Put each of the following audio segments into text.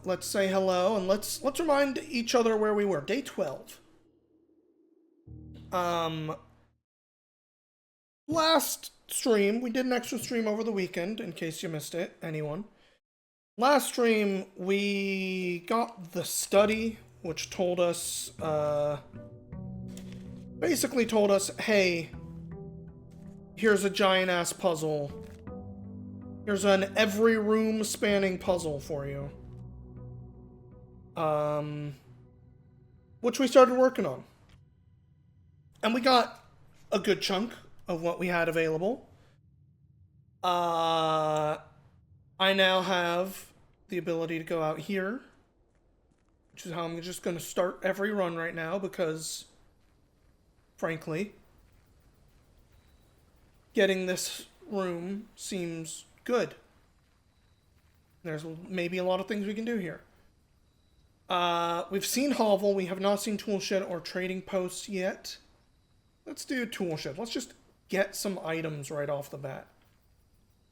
let's say hello and let's remind each other where we were. Day 12. Last stream, we did an extra stream over the weekend, in case you missed it, anyone. Last stream, we got the study, which told us, basically told us, hey, here's a giant-ass puzzle. Here's an every room spanning puzzle for you. Which we started working on. And we got a good chunk of what we had available. I now have the ability to go out here, which is how I'm just going to start every run right now because, frankly, getting this room seems good. There's maybe a lot of things we can do here. We've seen Hovel. We have not seen Toolshed or Trading Posts yet. Let's do Toolshed. Let's just get some items right off the bat.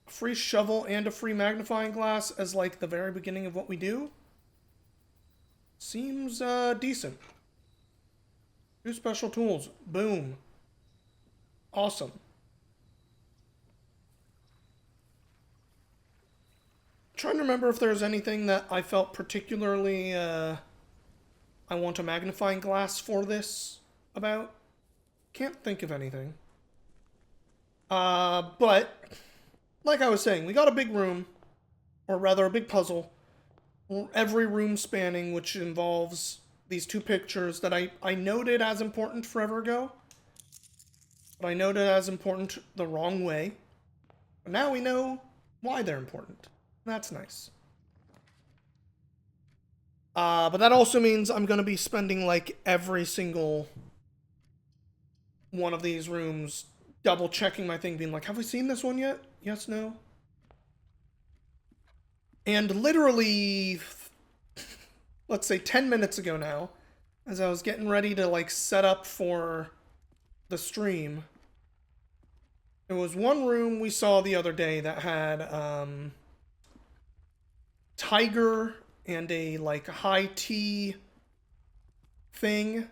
A free shovel and a free magnifying glass as like the very beginning of what we do. Seems decent. 2 special tools. Boom. Awesome. Trying to remember if there's anything that I felt particularly I want a magnifying glass for this about. Can't think of anything. But like I was saying, we got a big room, or rather a big puzzle, every room spanning, which involves these 2 pictures that I noted as important forever ago. But I noted as important the wrong way. But now we know why they're important. That's nice. But that also means I'm going to be spending like every single one of these rooms double checking my thing, being like, have we seen this one yet? Yes, no. And literally, let's say 10 minutes ago now, as I was getting ready to like set up for the stream, there was one room we saw the other day that had tiger and a like high tea thing.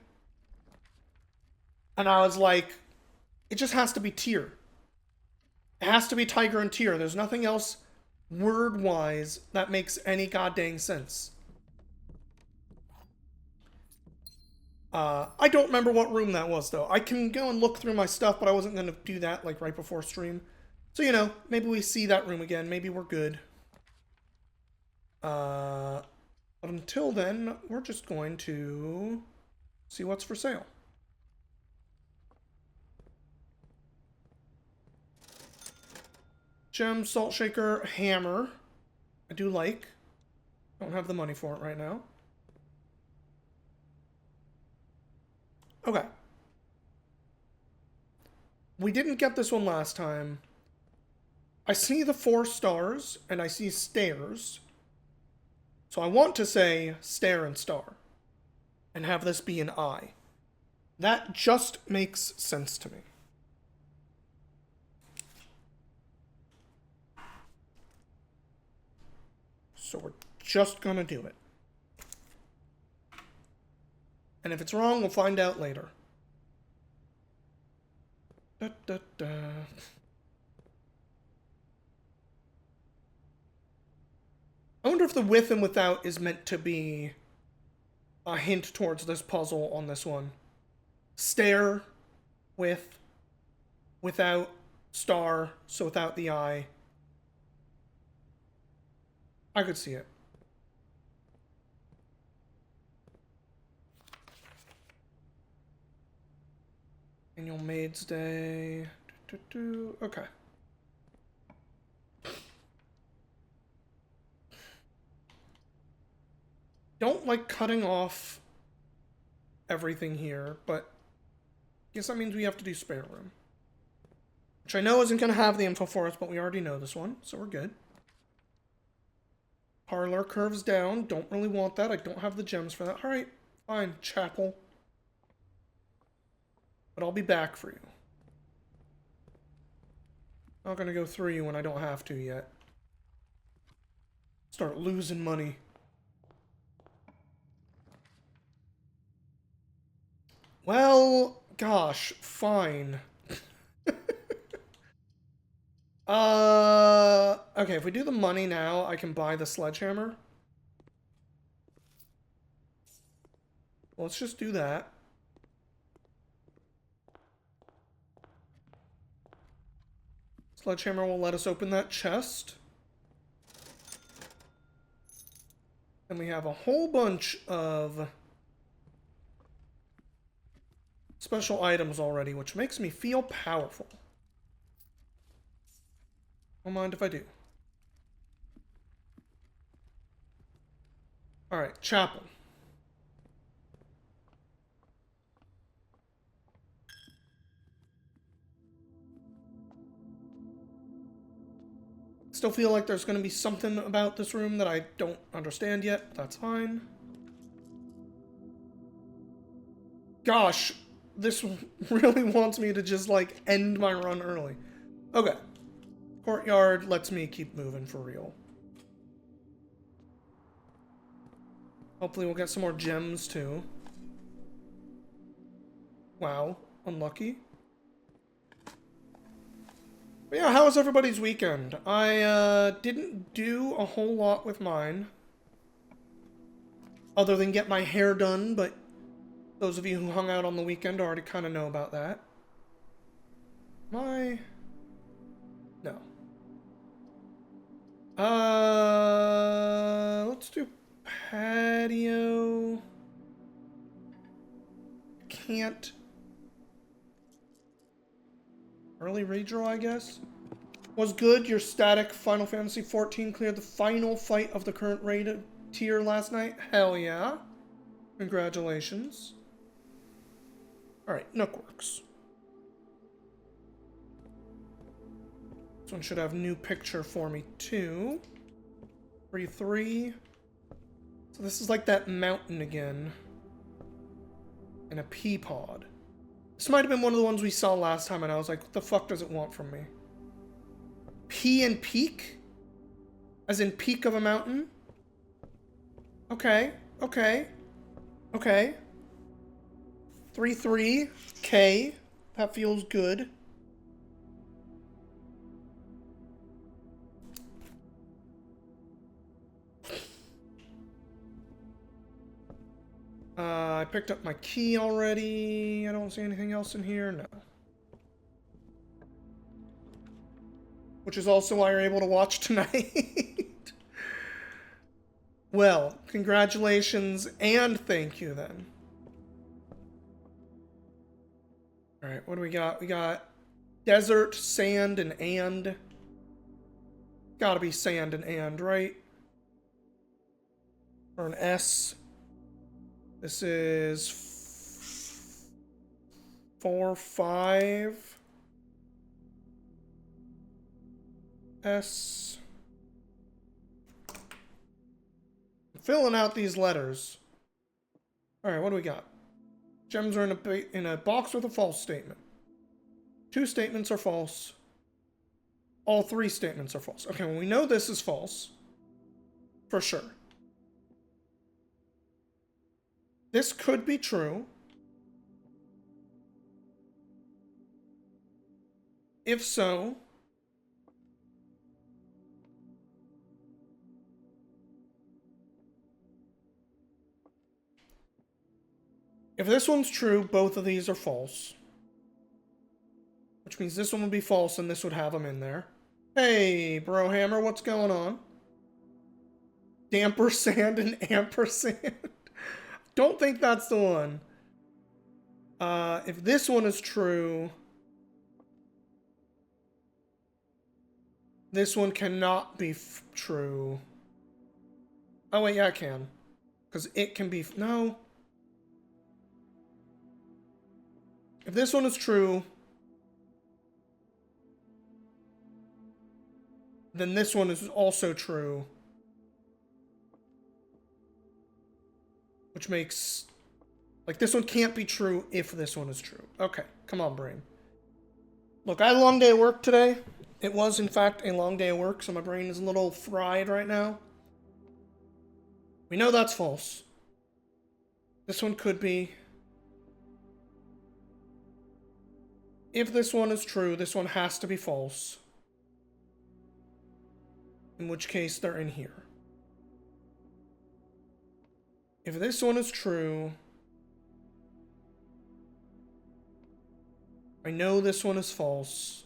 And I was like, it just has to be tier. It has to be tiger and tier. There's nothing else word-wise that makes any goddamn sense. I don't remember what room that was, though. I can go and look through my stuff, but I wasn't going to do that, like, right before stream. So, you know, maybe we see that room again. Maybe we're good. But until then, we're just going to see what's for sale. Gem, salt shaker, hammer. I do like. Don't have the money for it right now. Okay. We didn't get this one last time. I see the 4 stars, and I see stairs. So I want to say stair and star. And have this be an eye. That just makes sense to me. So we're just gonna do it. And if it's wrong, we'll find out later. Da, da, da. I wonder if the with and without is meant to be a hint towards this puzzle on this one. Stare, with, without, star, so without the eye. I could see it. Annual Maids Day. Okay. Don't like cutting off everything here, but I guess that means we have to do spare room. Which I know isn't going to have the info for us, but we already know this one, so we're good. Parlor curves down. Don't really want that. I don't have the gems for that. Alright, fine. Chapel. But I'll be back for you. Not gonna go through you when I don't have to yet. Start losing money. Well, gosh, fine. Okay, if we do the money now, I can buy the sledgehammer. Let's just do that. Sledgehammer will let us open that chest. And we have a whole bunch of special items already, which makes me feel powerful. Don't mind if I do. Alright, chapel. Still feel like there's going to be something about this room that I don't understand yet. That's fine. Gosh, this really wants me to just, like, end my run early. Okay. Courtyard lets me keep moving for real. Hopefully we'll get some more gems, too. Wow. Unlucky. But yeah, how was everybody's weekend? I didn't do a whole lot with mine. Other than get my hair done, but those of you who hung out on the weekend already kind of know about that. No. Let's do patio. Can't. Early redraw, I guess. Was good. Your static Final Fantasy XIV cleared the final fight of the current rated tier last night. Hell yeah. Congratulations. Alright, Nookworks. This one should have new picture for me too. 3-3. So this is like that mountain again. And a pea pod. This might have been one of the ones we saw last time and I was like, what the fuck does it want from me? Pea and peak? As in peak of a mountain? Okay, okay. Okay. 3-3. K. That feels good. I picked up my key already. I don't see anything else in here. No. Which is also why you're able to watch tonight. Well, congratulations and thank you then. Alright, what do we got? We got desert, sand, and. Gotta be sand and, right? Or an S. This is 4-5. S. I'm filling out these letters. Alright, what do we got? Gems are in a box with a false statement. 2 statements are false. All 3 statements are false. Okay, well, we know this is false. For sure. This could be true. If so, if this one's true, both of these are false. Which means this one would be false and this would have them in there. Hey, Brohammer, what's going on? Damper sand and ampersand. Don't think that's the one. If this one is true, this one cannot be true. Oh wait, yeah, it can. Because it can be... No. If this one is true, then this one is also true. Which makes... Like, this one can't be true if this one is true. Okay, come on, brain. Look, I had a long day of work today. It was, in fact, a long day of work, so my brain is a little fried right now. We know that's false. This one could be. If this one is true, this one has to be false. In which case, they're in here. If this one is true, I know this one is false.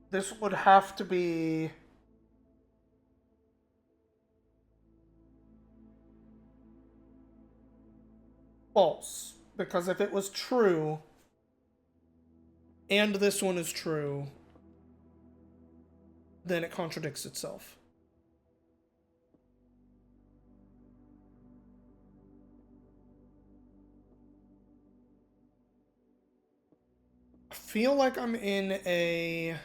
This would have to be... false. Because if it was true, and this one is true, then it contradicts itself. I feel like I'm in a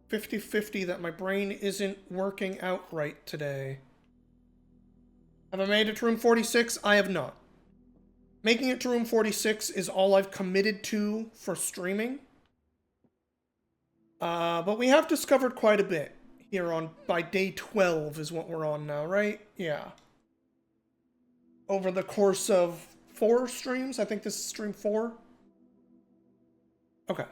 50-50 that my brain isn't working out right today. Have I made it to room 46? I have not. Making it to room 46 is all I've committed to for streaming. But we have discovered quite a bit here on, by day 12 is what we're on now, right? Yeah. Over the course of 4 streams, I think this is stream 4. Okay.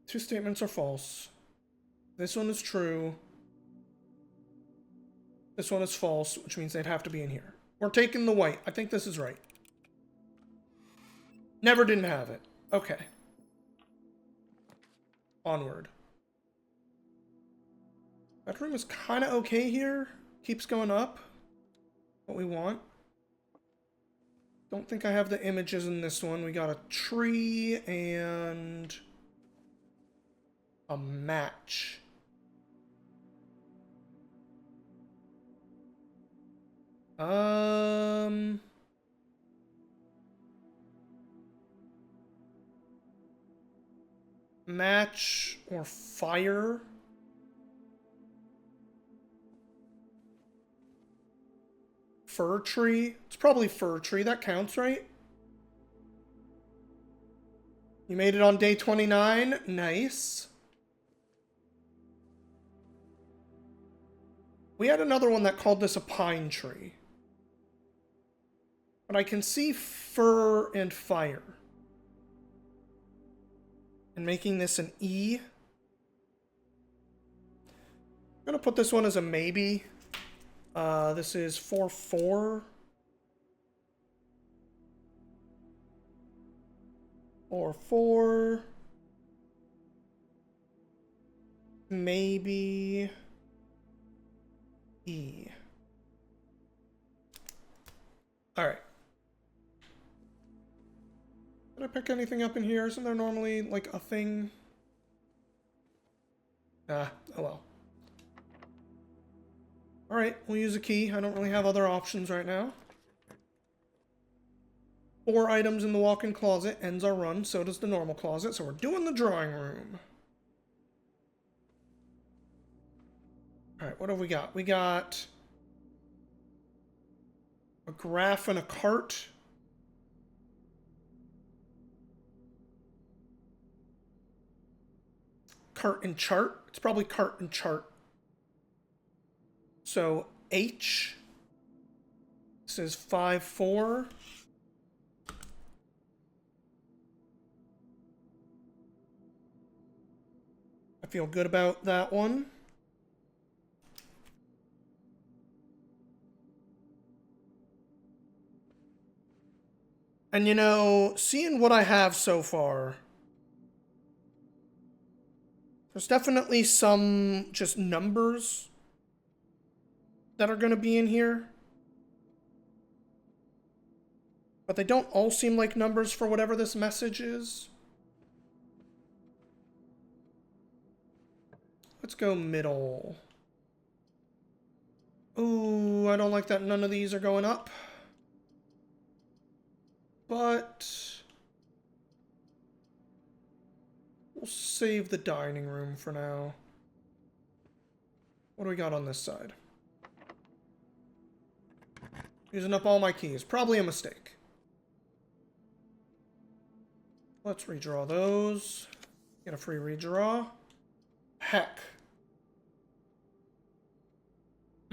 Two statements are false. This one is true. This one is false, which means they'd have to be in here. We're taking the white. I think this is right. Never didn't have it. Okay. Onward. Bedroom is kind of okay here. Keeps going up. What we want. Don't think I have the images in this one. We got a tree and a match. Match or fire. Fir tree. It's probably fir tree. That counts, right? You made it on day 29. Nice. We had another one that called this a pine tree. But I can see fir and fire. And making this an E. I'm going to put this one as a maybe. This is 4-4. 4-4. Maybe E. Alright. Did I pick anything up in here? Isn't there normally, like, a thing? Oh well. Alright, we'll use a key. I don't really have other options right now. 4 items in the walk-in closet ends our run. So does the normal closet. So we're doing the drawing room. Alright, what have we got? We got a graph and a cart. Cart and chart. It's probably cart and chart. So H. This is 5-4. I feel good about that one. And you know, seeing what I have so far, there's definitely some just numbers that are going to be in here. But they don't all seem like numbers for whatever this message is. Let's go middle. Ooh, I don't like that none of these are going up. But we'll save the dining room for now. What do we got on this side? Using up all my keys. Probably a mistake. Let's redraw those. Get a free redraw. Heck.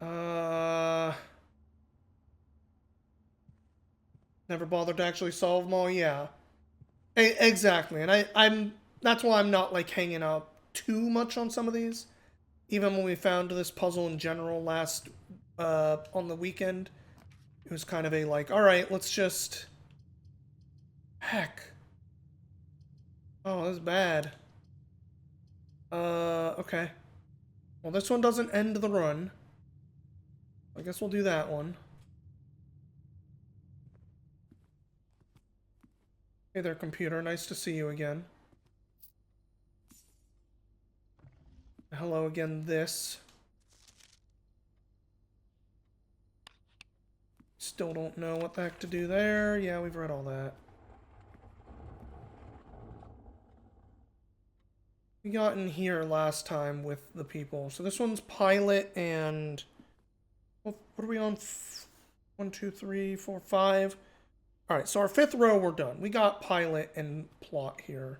Never bothered to actually solve them all. Yeah, exactly. And I'm that's why I'm not like hanging up too much on some of these. Even when we found this puzzle in general last on the weekend, it was kind of a like, all right, let's just heck. Oh, that's bad. Okay. Well, this one doesn't end the run. I guess we'll do that one. Hey there, computer. Nice to see you again. Hello again, this. Still don't know what the heck to do there. Yeah, we've read all that. We got in here last time with the people. So this one's pilot and... What are we on? 1, 2, 3, 4, 5. Alright, so our 5th row we're done. We got pilot and plot here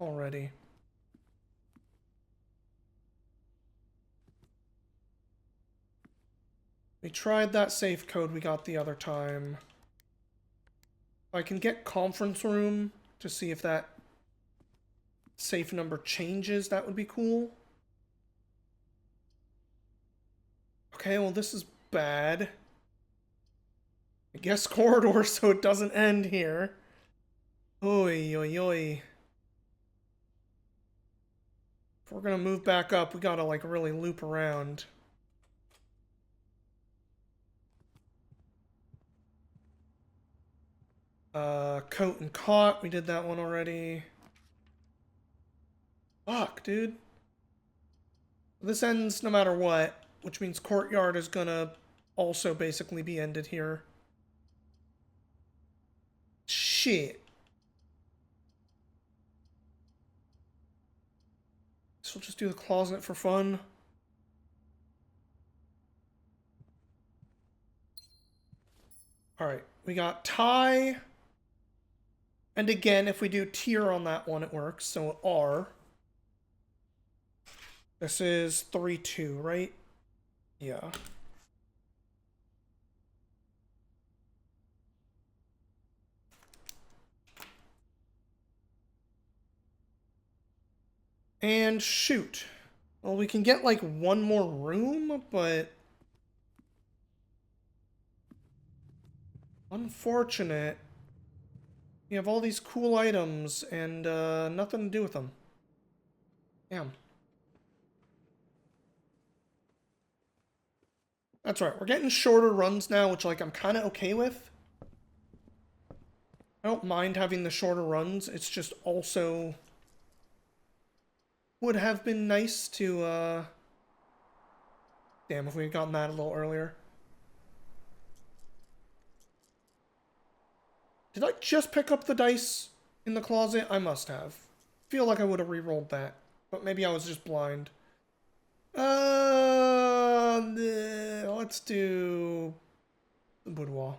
already. We tried that safe code we got the other time. If I can get conference room to see if that safe number changes, that would be cool. Okay, well this is bad. I guess corridor so it doesn't end here. Oi, oi, oi. If we're gonna move back up, we gotta like really loop around. Coat and cot, we did that one already. Fuck, dude. This ends no matter what, which means courtyard is gonna also basically be ended here. Shit. So we'll just do the closet for fun. Alright, we got tie. And again, if we do tier on that one, it works. So R. This is 3, 2, right? Yeah. And shoot. Well, we can get like one more room, but... Unfortunate. We have all these cool items and nothing to do with them. Damn. That's right, we're getting shorter runs now, which like I'm kind of okay with. I don't mind having the shorter runs, it's just also would have been nice to damn, if we had gotten that a little earlier. Did I just pick up the dice in the closet? I must have. Feel like I would have re-rolled that, but maybe I was just blind. Let's do the boudoir.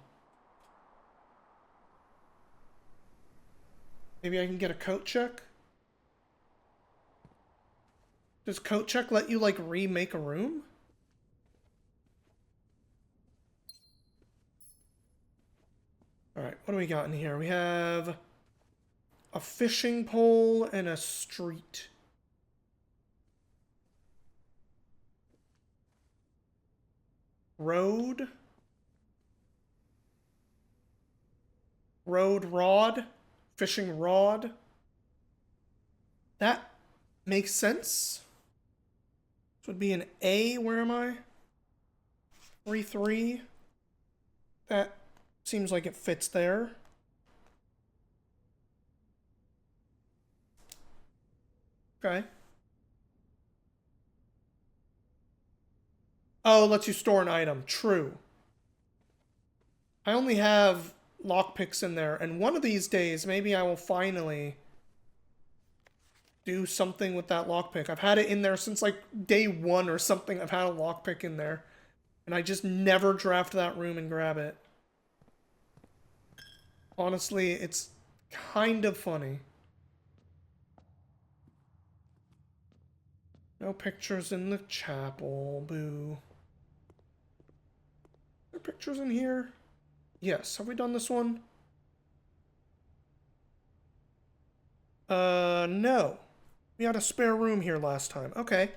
Maybe I can get a coat check? Does coat check let you, like, remake a room? Alright, what do we got in here? We have a fishing pole and a street. Road. Road rod. Fishing rod. That makes sense. This would be an A. Where am I? 3, 3. That seems like it fits there. Okay. Oh, lets you store an item. True. I only have lockpicks in there, and one of these days, maybe I will finally do something with that lockpick. I've had it in there since like day 1 or something. I've had a lockpick in there, and I just never draft that room and grab it. Honestly, it's kind of funny. No pictures in the chapel. Boo. pictures in here? Yes. Have we done this one? No. We had a spare room here last time. Okay.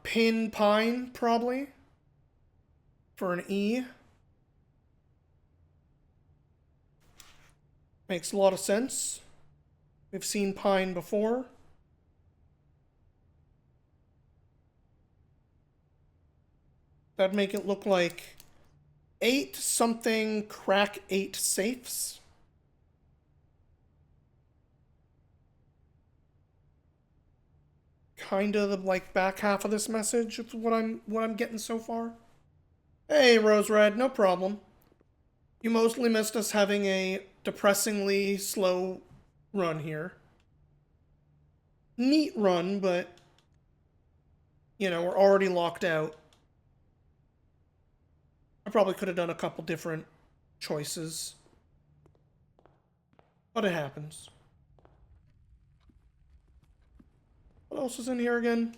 Pin pine, probably. For an E. Makes a lot of sense. We've seen pine before. That'd make it look like 8 something crack 8 safes. Kind of the like back half of this message is what I'm getting so far. Hey, Rose Red, no problem. You mostly missed us having a depressingly slow run here. Neat run, but you know, we're already locked out. I probably could have done a couple different choices. But it happens. What else is in here again?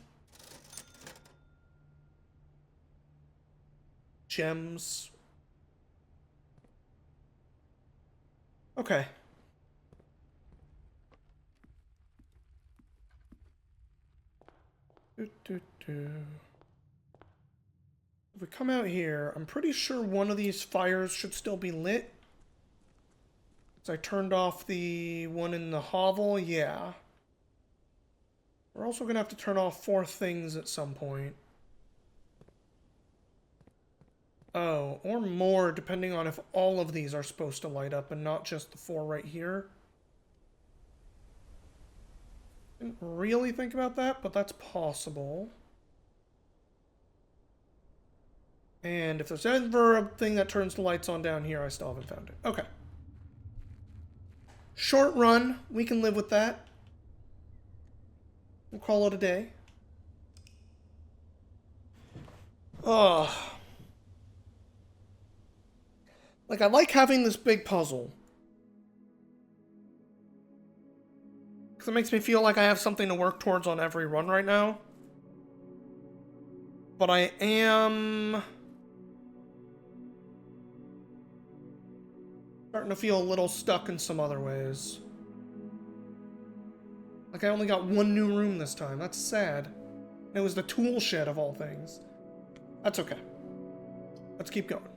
Gems. Okay. If we come out here, I'm pretty sure one of these fires should still be lit. So I turned off the one in the hovel, yeah. We're also gonna have to turn off 4 things at some point. Oh, or more, depending on if all of these are supposed to light up and not just the 4 right here. Didn't really think about that, but that's possible. And if there's ever a thing that turns the lights on down here, I still haven't found it. Okay. Short run, we can live with that. We'll call it a day. Like, I like having this big puzzle. Because it makes me feel like I have something to work towards on every run right now. But I am starting to feel a little stuck in some other ways. Like, I only got 1 new room this time. That's sad. It was the tool shed of all things. That's okay. Let's keep going.